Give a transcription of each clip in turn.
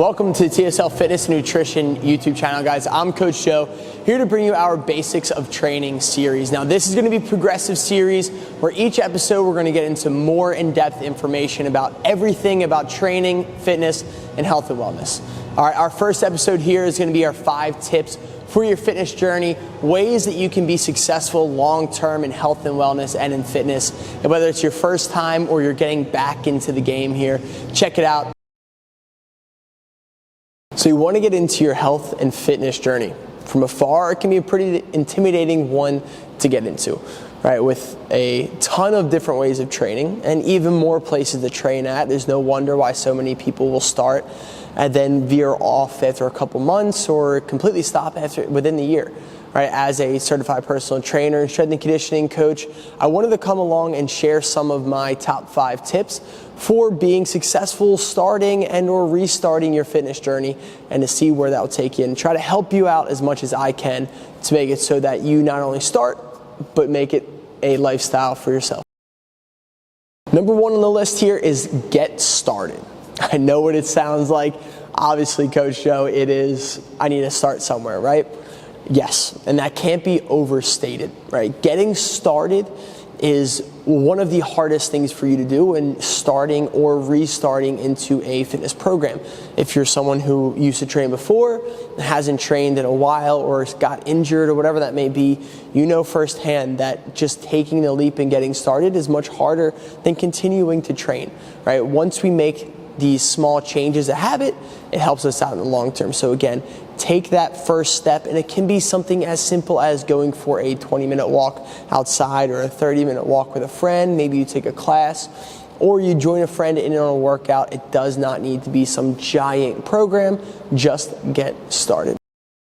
Welcome to TSL Fitness and Nutrition YouTube channel, guys. I'm Coach Joe, here to bring you our Basics of Training series. Now, this is going to be a progressive series where each episode we're going to get into more in-depth information about everything about training, fitness, and health and wellness. All right, our first episode here is going to be our 5 tips for your fitness journey, ways that you can be successful long-term in health and wellness and in fitness. And whether it's your first time or you're getting back into the game here, check it out. So you want to get into your health and fitness journey. From afar, it can be a pretty intimidating one to get into, right? With a ton of different ways of training and even more places to train at. There's no wonder why so many people will start and then veer off after a couple months or completely stop within the year. Right, as a certified personal trainer and strength and conditioning coach, I wanted to come along and share some of my top 5 tips for being successful starting and or restarting your fitness journey, and to see where that will take you and try to help you out as much as I can to make it so that you not only start, but make it a lifestyle for yourself. Number 1 on the list here is get started. I know what it sounds like. Obviously, Coach Joe, it is, I need to start somewhere, right? Yes, and that can't be overstated, right? Getting started is one of the hardest things for you to do when starting or restarting into a fitness program. If you're someone who used to train before, hasn't trained in a while, or got injured or whatever that may be, you know firsthand that just taking the leap and getting started is much harder than continuing to train, right? Once we make these small changes a habit, it helps us out in the long term. So again, take that first step, and it can be something as simple as going for a 20-minute walk outside or a 30-minute walk with a friend. Maybe you take a class or you join a friend in on a workout. It does not need to be some giant program. Just get started.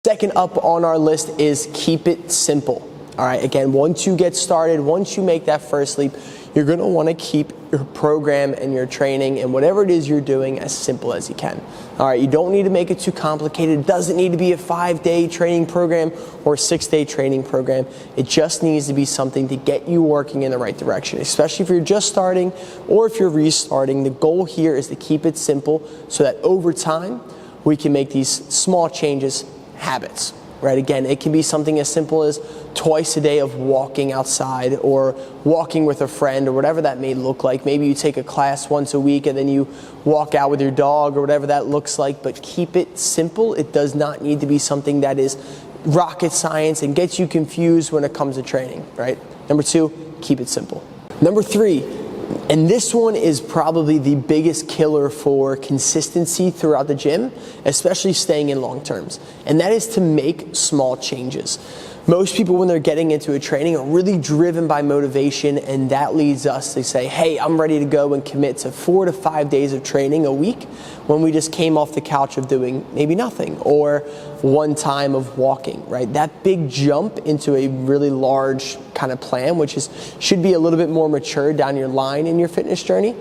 Second up on our list is keep it simple. All right, again, once you get started, once you make that first leap, you're going to want to keep your program and your training and whatever it is you're doing as simple as you can. All right, you don't need to make it too complicated. It doesn't need to be a 5-day training program or a 6-day training program. It just needs to be something to get you working in the right direction, especially if you're just starting or if you're restarting. The goal here is to keep it simple so that over time we can make these small changes habits. Right? Again, it can be something as simple as twice a day of walking outside or walking with a friend or whatever that may look like. Maybe you take a class once a week and then you walk out with your dog or whatever that looks like, but keep it simple. It does not need to be something that is rocket science and gets you confused when it comes to training, right? Number 2, keep it simple. Number 3, and this one is probably the biggest killer for consistency throughout the gym, especially staying in long terms, and that is to make small changes. Most people, when they're getting into a training, are really driven by motivation, and that leads us to say, hey, I'm ready to go and commit to 4 to 5 days of training a week, when we just came off the couch of doing maybe nothing or one time of walking, right? That big jump into a really large kind of plan, which should be a little bit more mature down your line in your fitness journey,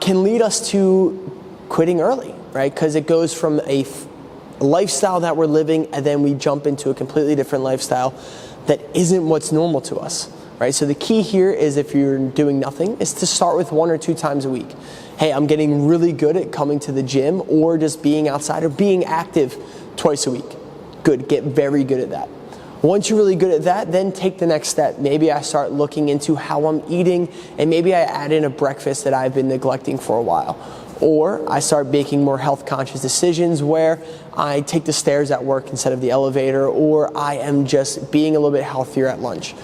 can lead us to quitting early, right? Because it goes from a lifestyle that we're living, and then we jump into a completely different lifestyle that isn't what's normal to us, right? So the key here is, if you're doing nothing, is to start with 1 or 2 times a week. Hey, I'm getting really good at coming to the gym or just being outside or being active twice a week. Good, get very good at that. Once you're really good at that, then take the next step. Maybe I start looking into how I'm eating, and maybe I add in a breakfast that I've been neglecting for a while. Or I start making more health conscious decisions where I take the stairs at work instead of the elevator, or I am just being a little bit healthier at lunch.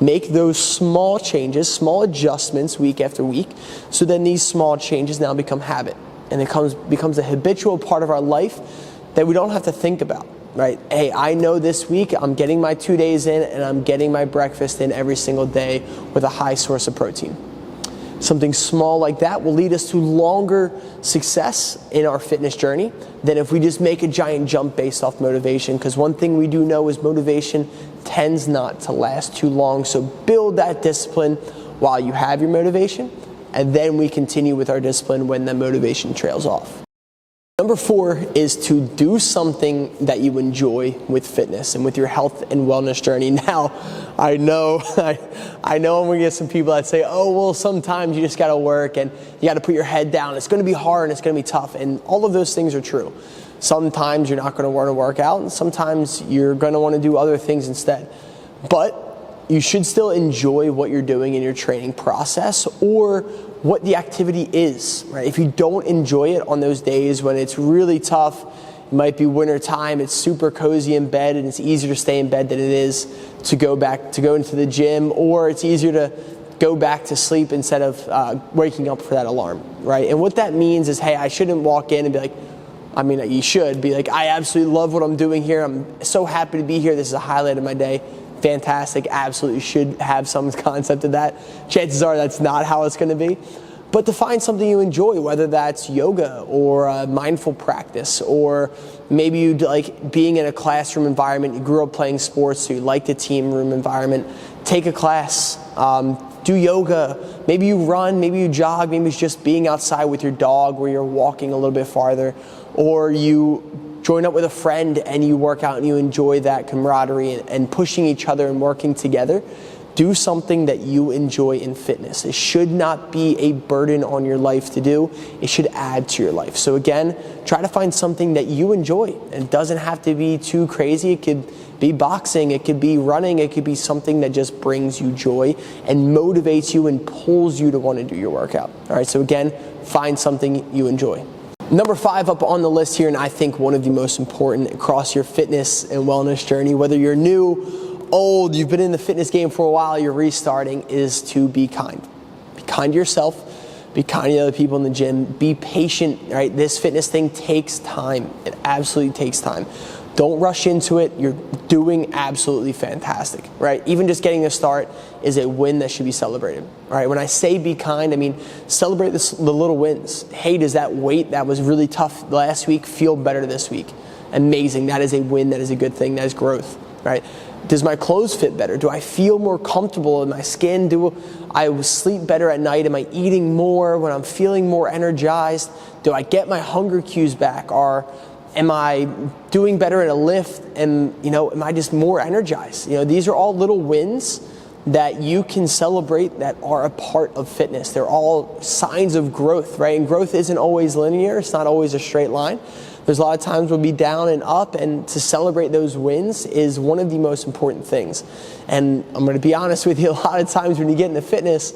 Make those small changes, small adjustments week after week, so then these small changes now become habit, and it becomes a habitual part of our life that we don't have to think about, right? Hey, I know this week I'm getting my 2 days in, and I'm getting my breakfast in every single day with a high source of protein. Something small like that will lead us to longer success in our fitness journey than if we just make a giant jump based off motivation, because one thing we do know is motivation tends not to last too long. So build that discipline while you have your motivation, and then we continue with our discipline when the motivation trails off. Number 4 is to do something that you enjoy with fitness and with your health and wellness journey. Now, I know I'm gonna get some people that say, oh, well, sometimes you just gotta work and you gotta put your head down. It's gonna be hard and it's gonna be tough. And all of those things are true. Sometimes you're not gonna wanna work out and sometimes you're gonna wanna do other things instead. But you should still enjoy what you're doing in your training process or what the activity is, right? If you don't enjoy it on those days when it's really tough, it might be winter time, it's super cozy in bed and it's easier to stay in bed than it is to go into the gym, or it's easier to go back to sleep instead of waking up for that alarm, right? And what that means is, hey, I shouldn't walk in and be like, you should be like, I absolutely love what I'm doing here. I'm so happy to be here. This is a highlight of my day. Fantastic, absolutely should have some concept of that. Chances are that's not how it's going to be. But to find something you enjoy, whether that's yoga or a mindful practice, or maybe you like being in a classroom environment, you grew up playing sports, so you like the team room environment, take a class, do yoga, maybe you run, maybe you jog, maybe it's just being outside with your dog where you're walking a little bit farther, or you join up with a friend and you work out and you enjoy that camaraderie and pushing each other and working together. Do something that you enjoy in fitness. It should not be a burden on your life to do. It should add to your life. So again, try to find something that you enjoy. It doesn't have to be too crazy. It could be boxing, it could be running, it could be something that just brings you joy and motivates you and pulls you to want to do your workout. All right, so again, find something you enjoy. Number 5 up on the list here, and I think one of the most important across your fitness and wellness journey, whether you're new, old, you've been in the fitness game for a while, you're restarting, is to be kind. Be kind to yourself, be kind to other people in the gym, be patient, right? This fitness thing takes time. It absolutely takes time. Don't rush into it. You're doing absolutely fantastic, right? Even just getting a start is a win that should be celebrated, right? When I say be kind, I mean celebrate the little wins. Hey, does that weight that was really tough last week feel better this week? Amazing. That is a win. That is a good thing. That is growth, right? Does my clothes fit better? Do I feel more comfortable in my skin? Do I sleep better at night? Am I eating more when I'm feeling more energized? Do I get my hunger cues back? Am I doing better at a lift? And, am I just more energized? These are all little wins that you can celebrate that are a part of fitness. They're all signs of growth, right? And growth isn't always linear. It's not always a straight line. There's a lot of times we'll be down and up, and to celebrate those wins is one of the most important things. And I'm going to be honest with you, a lot of times when you get into fitness,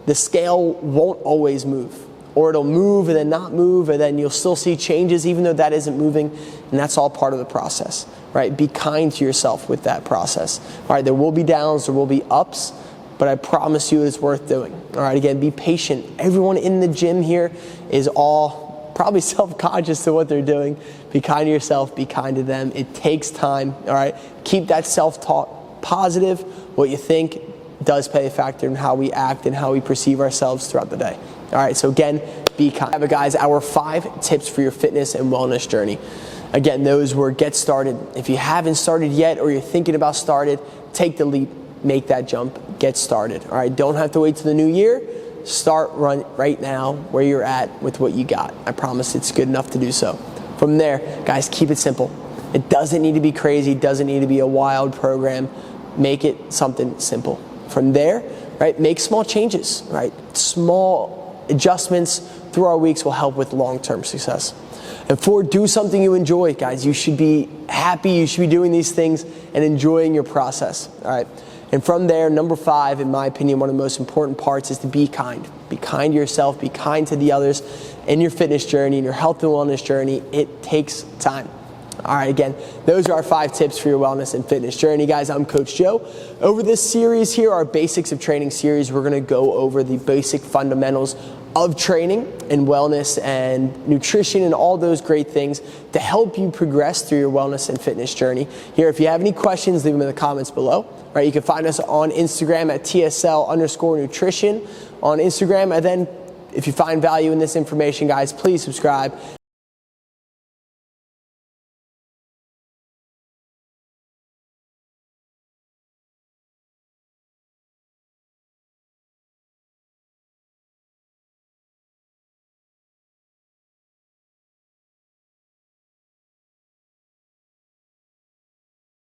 the scale won't always move. Or it'll move and then not move, and then you'll still see changes even though that isn't moving, and that's all part of the process, right? Be kind to yourself with that process. All right, there will be downs, there will be ups, but I promise you it's worth doing. All right, again, be patient. Everyone in the gym here is all probably self-conscious to what they're doing. Be kind to yourself, be kind to them. It takes time, all right? Keep that self-talk positive. What you think does play a factor in how we act and how we perceive ourselves throughout the day. All right, so again, be kind. But guys, our 5 tips for your fitness and wellness journey. Again, those were get started. If you haven't started yet or you're thinking about started, take the leap, make that jump, get started. All right, don't have to wait till the new year. Start right now where you're at with what you got. I promise it's good enough to do so. From there, guys, keep it simple. It doesn't need to be crazy. It doesn't need to be a wild program. Make it something simple. From there, right, make small changes, right? Small adjustments through our weeks will help with long-term success. And 4, do something you enjoy, guys. You should be happy. You should be doing these things and enjoying your process, all right? And from there, number 5, in my opinion, one of the most important parts is to be kind. Be kind to yourself. Be kind to the others in your fitness journey, in your health and wellness journey. It takes time. All right, again, those are our 5 tips for your wellness and fitness journey. Guys, I'm Coach Joe. Over this series here, our Basics of Training series, we're going to go over the basic fundamentals of training and wellness and nutrition and all those great things to help you progress through your wellness and fitness journey. Here, if you have any questions, leave them in the comments below. Right, you can find us on Instagram at TSL_nutrition on Instagram. And then if you find value in this information, guys, please subscribe.